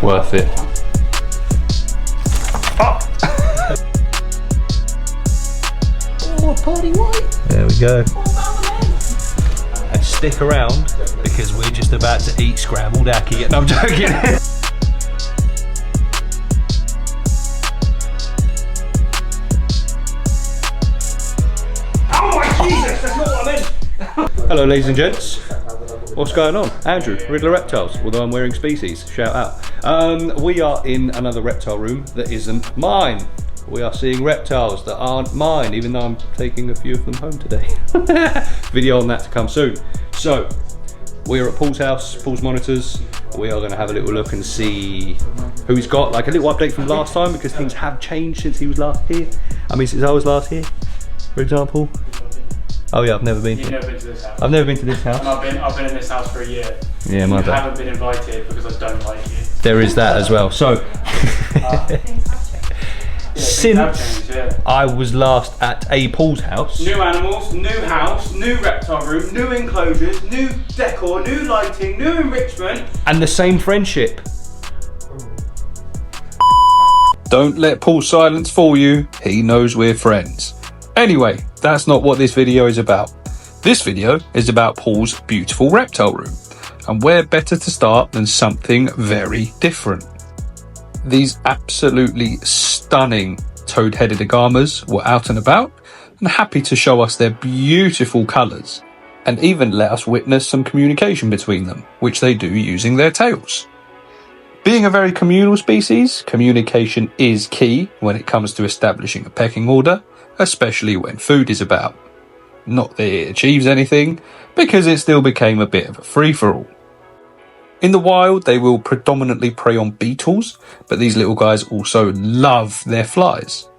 Worth it. Oh! Oh, party white. There we go. And stick around because we're just about to eat scrambled ackee. No, I'm joking. Oh my Jesus, that's not what I meant. Hello ladies and gents. What's going on? Andrew, Riddler Reptiles, although I'm wearing species, shout out. We are in another reptile room that isn't mine. We are seeing reptiles that aren't mine, even though I'm taking a few of them home today. Video on that to come soon. So, we are at Paul's house, Paul's monitors. We are going to have a little look and see who he's got, like a little update from last time, because things have changed since he was last here. I mean, since I was last here, for example. Oh yeah, I've never been. You've never been to this house. I've never been to this house. And I've been in this house for a year. Yeah, my bad. You haven't been invited because I don't like you. There is that as well. So, since I was last at a Paul's house. New animals, new house, new reptile room, new enclosures, new decor, new lighting, new enrichment. And the same friendship. Don't let Paul's silence fool you. He knows we're friends. Anyway, that's not what this video is about. This video is about Paul's beautiful reptile room. And where better to start than something very different. These absolutely stunning toad-headed Agamas were out and about and happy to show us their beautiful colours and even let us witness some communication between them, which they do using their tails. Being a very communal species, communication is key when it comes to establishing a pecking order, especially when food is about. Not that it achieves anything, because it still became a bit of a free-for-all. In the wild, they will predominantly prey on beetles, but these little guys also love their flies.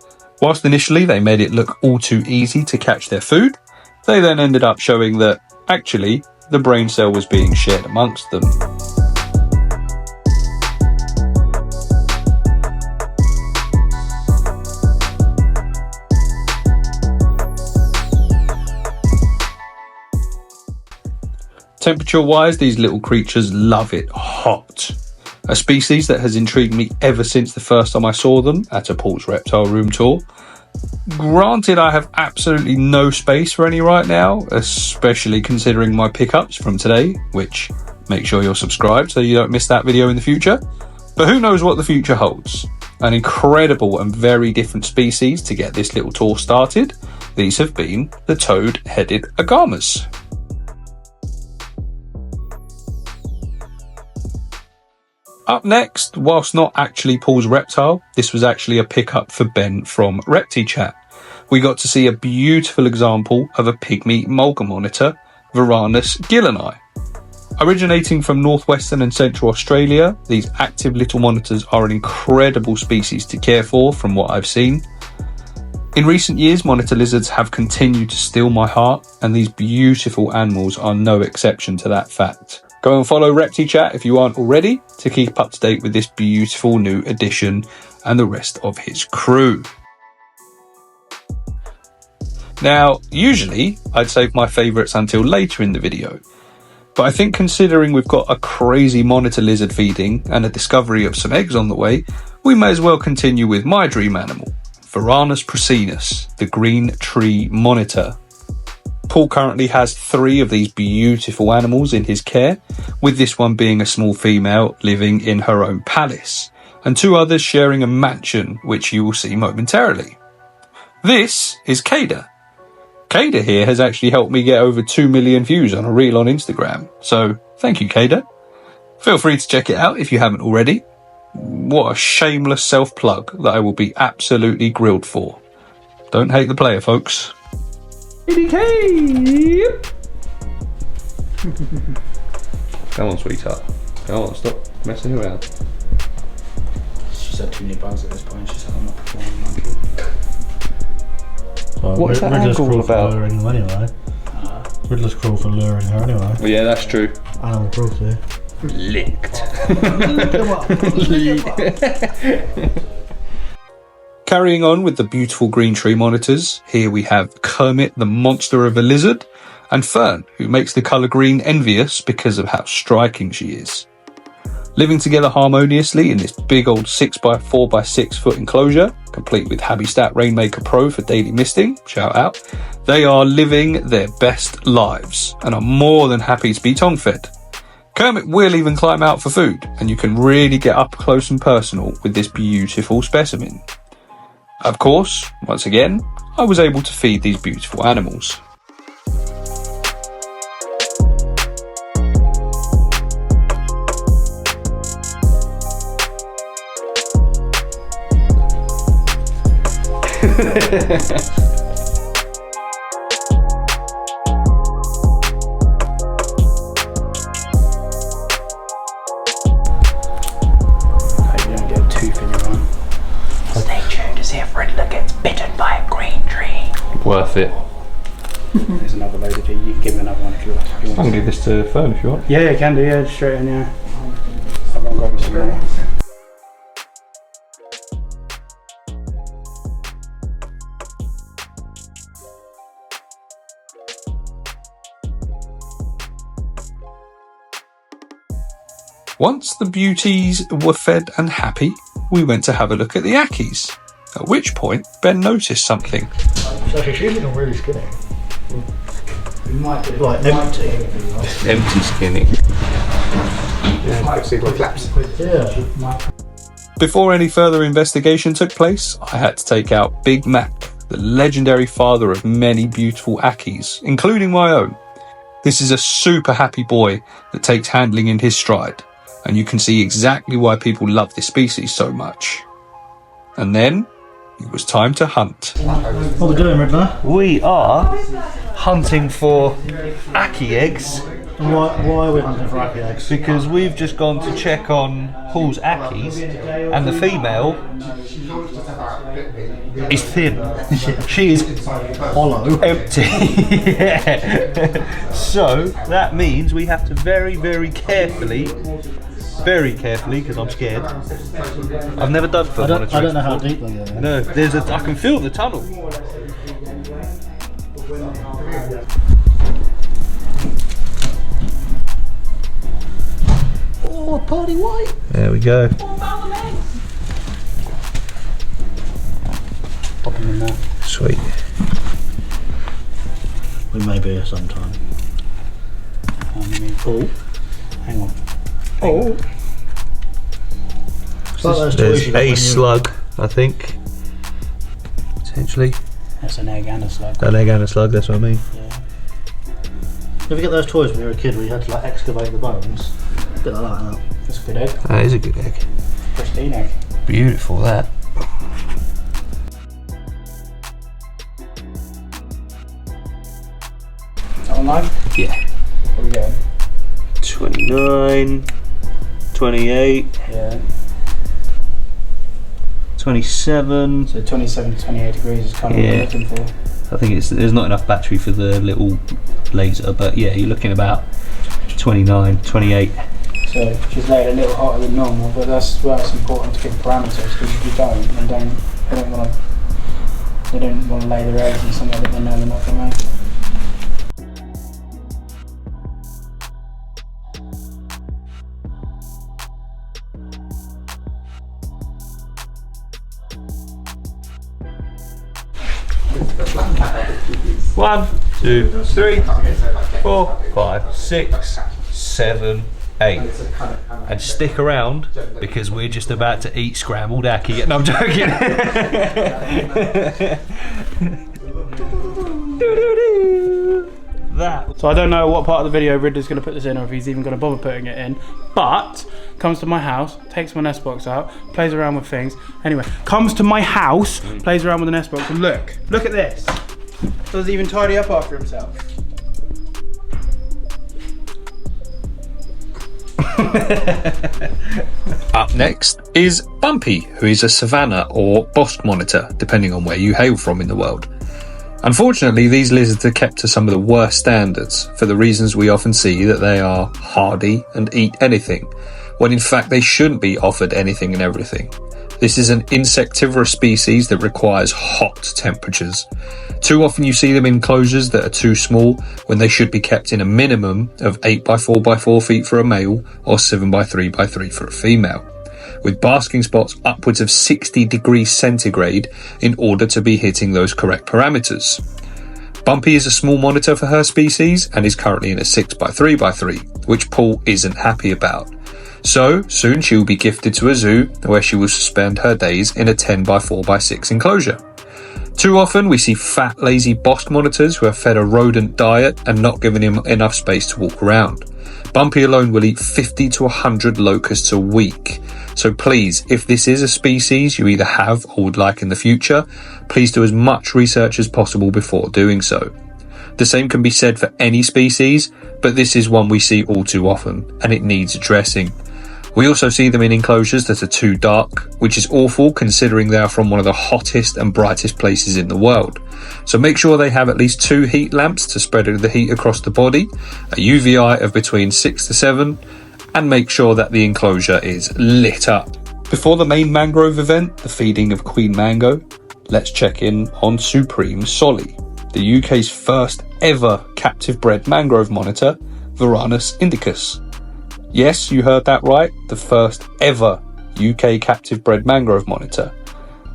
Whilst initially they made it look all too easy to catch their food, they then ended up showing that, actually, the brain cell was being shared amongst them. Temperature-wise, these little creatures love it hot. A species that has intrigued me ever since the first time I saw them at a Paul's reptile room tour. Granted, I have absolutely no space for any right now, especially considering my pickups from today, which make sure you're subscribed so you don't miss that video in the future. But who knows what the future holds. An incredible and very different species to get this little tour started. These have been the toad-headed Agamas. Up next, whilst not actually Paul's reptile, this was actually a pickup for Ben from Reptile. We got to see a beautiful example of a Pygmy Molga monitor, Varanus gillani. Originating from northwestern and central Australia, these active little monitors are an incredible species to care for from what I've seen. In recent years, monitor lizards have continued to steal my heart, and these beautiful animals are no exception to that fact. Go and follow Reptile if you aren't already to keep up to date with this beautiful new addition and the rest of his crew. Now, usually I'd save my favourites until later in the video, but I think considering we've got a crazy monitor lizard feeding and a discovery of some eggs on the way, we may as well continue with my dream animal, Varanus prasinus, the green tree monitor. Paul currently has 3 of these beautiful animals in his care, with this one being a small female living in her own palace, and 2 others sharing a mansion, which you will see momentarily. This is Kada. Kada here has actually helped me get over 2 million views on a reel on Instagram, so thank you, Kada. Feel free to check it out if you haven't already. What a shameless self-plug that I will be absolutely grilled for. Don't hate the player, folks. Come on, sweetheart. Come on, stop messing around. She's had too many bugs at this point. She's had I'm not performing monkey. What is that angle all about? Luring them anyway. Riddler's cruel for luring her anyway. Well, yeah, that's true. Animal cruelty. Licked. Carrying on with the beautiful green tree monitors, here we have Kermit the monster of a lizard and Fern, who makes the colour green envious because of how striking she is. living together harmoniously in this big old 6x4 by 6 foot enclosure, complete with Habistat Rainmaker Pro for daily misting, shout out. They are living their best lives and are more than happy to be tongue fed. Kermit will even climb out for food, and you can really get up close and personal with this beautiful specimen. Of course, once again, I was able to feed these beautiful animals. Worth it. There's another load of it. You can give me another one if you want. I can give this to Fern if you want. Yeah, you can do. Yeah, just straight in. Yeah. I'll go and grab you some more. Once the beauties were fed and happy, we went to have a look at the Ackies. At which point, Ben noticed something. Actually, she's looking really skinny. Like empty. Empty skinny. Yeah. Before any further investigation took place, I had to take out Big Mac, the legendary father of many beautiful Ackies, including my own. This is a super happy boy that takes handling in his stride, and you can see exactly why people love this species so much. And then, it was time to hunt. What are we doing, Riddler? We are hunting for Ackie eggs. And why are we hunting for Ackie eggs? Because we've just gone to check on Paul's Ackies, and the female is thin. She is Hollow. empty. Yeah. So that means we have to very, very carefully, because I'm scared. I've never done foot monitoring. I don't know how deep they go. No, I can feel the tunnel. Oh, party white. There we go. Pop them in there. Sweet. We may be here sometime. Oh, hang on. Oh. It's like those toys There's you got a when you- slug, I think. Potentially. That's an egg and a slug. An egg and a slug, that's what I mean. Yeah. Did you get those toys when you were a kid where you had to like excavate the bones? A bit like that. That's a good egg. That is a good egg. Pristine egg. Beautiful, that. Is that on live? Yeah. What are we getting? 29, 28, Yeah. 27. So 27 to 28 degrees is kind of what we're looking for. I think there's not enough battery for the little laser, but yeah, you're looking about 29, 28. So she's laid a little hotter than normal, but that's why it's important to give parameters, because if you don't, they don't want to lay their eggs in somewhere that they know they're not going to make. One, 2, 3, 4, 5, 6, 7, 8. And stick around because we're just about to eat scrambled Ackie. No, I'm joking. That. So I don't know what part of the video Ridley's going to put this in, or if he's even going to bother putting it in, but comes to my house, takes my nest box out, plays around with things. Anyway, comes to my house, plays around with the nest box, and look at this. Doesn't even tidy up after himself. Up next is Bumpy, who is a savanna or Bosc monitor, depending on where you hail from in the world. Unfortunately, these lizards are kept to some of the worst standards for the reasons we often see that they are hardy and eat anything, when in fact they shouldn't be offered anything and everything. This is an insectivorous species that requires hot temperatures. Too often you see them in enclosures that are too small when they should be kept in a minimum of 8 by 4 by 4 feet for a male or 7 by 3 by 3 for a female, with basking spots upwards of 60 degrees centigrade in order to be hitting those correct parameters. Bumpy is a small monitor for her species and is currently in a 6 by 3 by 3, which Paul isn't happy about. So soon she will be gifted to a zoo where she will spend her days in a 10 by 4 by 6 enclosure. Too often we see fat, lazy Bosc monitors who are fed a rodent diet and not given him enough space to walk around. Bumpy alone will eat 50 to 100 locusts a week. So please, if this is a species you either have or would like in the future, please do as much research as possible before doing so. The same can be said for any species, but this is one we see all too often, and it needs addressing. We also see them in enclosures that are too dark, which is awful considering they are from one of the hottest and brightest places in the world. So make sure they have at least 2 heat lamps to spread the heat across the body, a UVI of between 6 to 7, and make sure that the enclosure is lit up. Before the main mangrove event, the feeding of Queen Mango, let's check in on Supreme Solly, the UK's first ever captive bred mangrove monitor, Varanus indicus. Yes, you heard that right, the first ever UK captive bred mangrove monitor.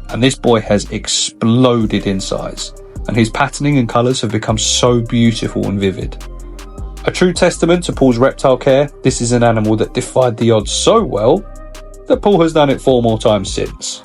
And this boy has exploded in size, and his patterning and colours have become so beautiful and vivid. A true testament to Paul's reptile care, this is an animal that defied the odds so well that Paul has done it 4 more times since.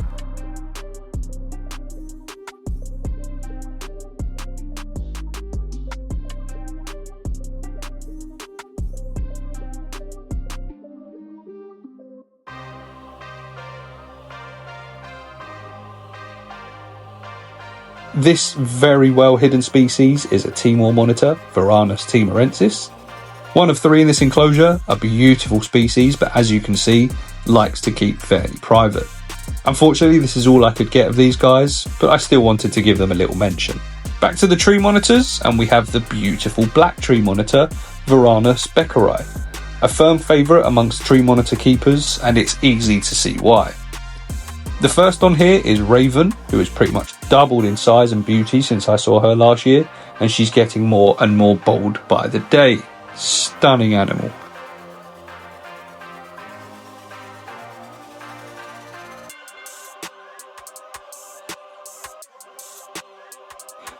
This very well hidden species is a Timor monitor, Varanus timorensis. One of 3 in this enclosure, a beautiful species, but as you can see, likes to keep fairly private. Unfortunately, this is all I could get of these guys, but I still wanted to give them a little mention. Back to the tree monitors, and we have the beautiful black tree monitor, Varanus beckeri, a firm favourite amongst tree monitor keepers, and it's easy to see why. The first on here is Raven, who has pretty much doubled in size and beauty since I saw her last year, and she's getting more and more bold by the day. Stunning animal.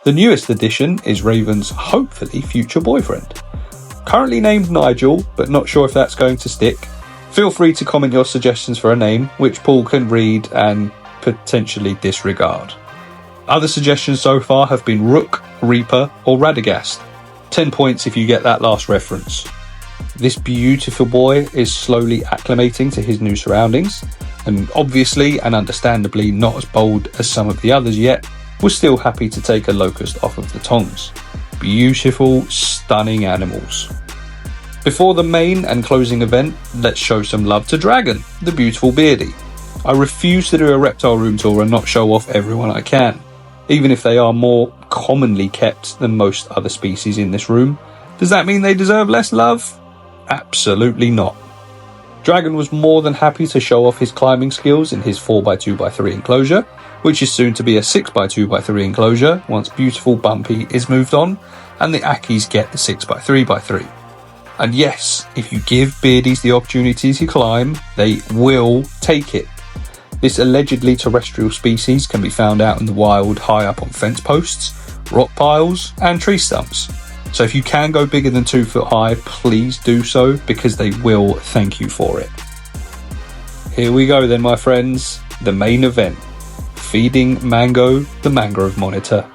The newest addition is Raven's hopefully future boyfriend. Currently named Nigel, but not sure if that's going to stick. Feel free to comment your suggestions for a name, which Paul can read and potentially disregard. Other suggestions so far have been Rook, Reaper or Radagast. 10 points if you get that last reference. This beautiful boy is slowly acclimating to his new surroundings, and obviously and understandably not as bold as some of the others yet, was still happy to take a locust off of the tongs. Beautiful, stunning animals. Before the main and closing event, let's show some love to Dragon, the beautiful Beardy. I refuse to do a reptile room tour and not show off everyone I can, even if they are more commonly kept than most other species in this room. Does that mean they deserve less love? Absolutely not. Dragon was more than happy to show off his climbing skills in his 4x2x3 enclosure, which is soon to be a 6x2x3 enclosure once beautiful Bumpy is moved on and the Ackies get the 6x3x3. And yes, if you give Beardies the opportunity to climb, they will take it. This allegedly terrestrial species can be found out in the wild high up on fence posts, rock piles and tree stumps. So if you can go bigger than 2 foot high, please do so, because they will thank you for it. Here we go then, my friends, the main event. Feeding Mango, the mangrove monitor.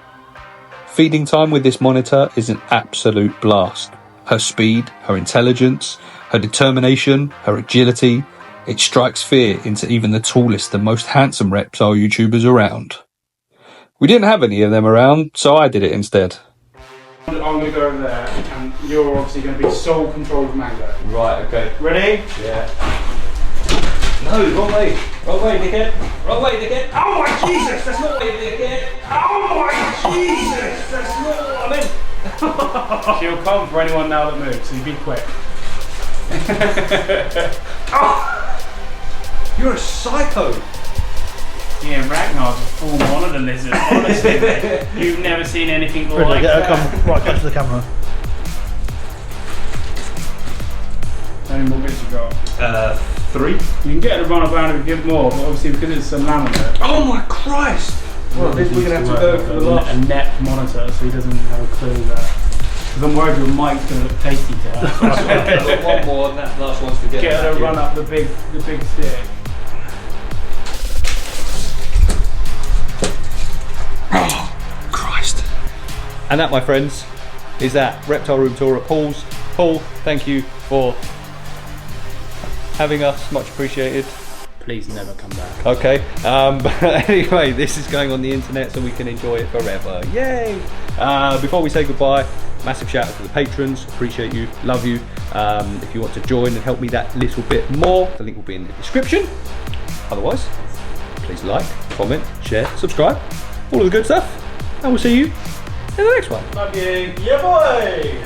Feeding time with this monitor is an absolute blast. Her speed, her intelligence, her determination, her agility, it strikes fear into even the tallest and most handsome reptile YouTubers around. We didn't have any of them around, so I did it instead. I'm going to go over there, and you're obviously going to be sole control of Mango. Right, okay. Ready? Yeah. No, wrong way. Wrong way, dickhead. Wrong way, dickhead. Oh my Jesus, that's not Wrong way, dickhead. Oh my Jesus, that's not what I meant. She'll come for anyone now that moves, so you be quick. Oh. You're a psycho. Yeah, Ragnar's a full monitor lizard. Honestly, mate. You've never seen anything Ridley, like get her that. come right close to the camera. How many more bits you got? 3. You can get a run around if you give more, but obviously because it's a laminate. Oh my Christ! Well, we're going to have to go for the last. A net monitor, so he doesn't have a clue that. Because I'm worried your mic's going to look tasty to her. One more, and that last one's to Get her to run up the big stick. Oh, Christ. And that, my friends, is that Reptile Room Tour at Paul's. Paul, thank you for having us, much appreciated. Please never come back. Okay, but anyway, this is going on the internet so we can enjoy it forever. Yay! Before we say goodbye, massive shout out to the patrons. Appreciate you, love you. If you want to join and help me that little bit more, the link will be in the description. Otherwise, please like, comment, share, subscribe, all of the good stuff, and we'll see you in the next one. Love you. Yeah, boy!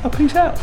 Oh, peace out.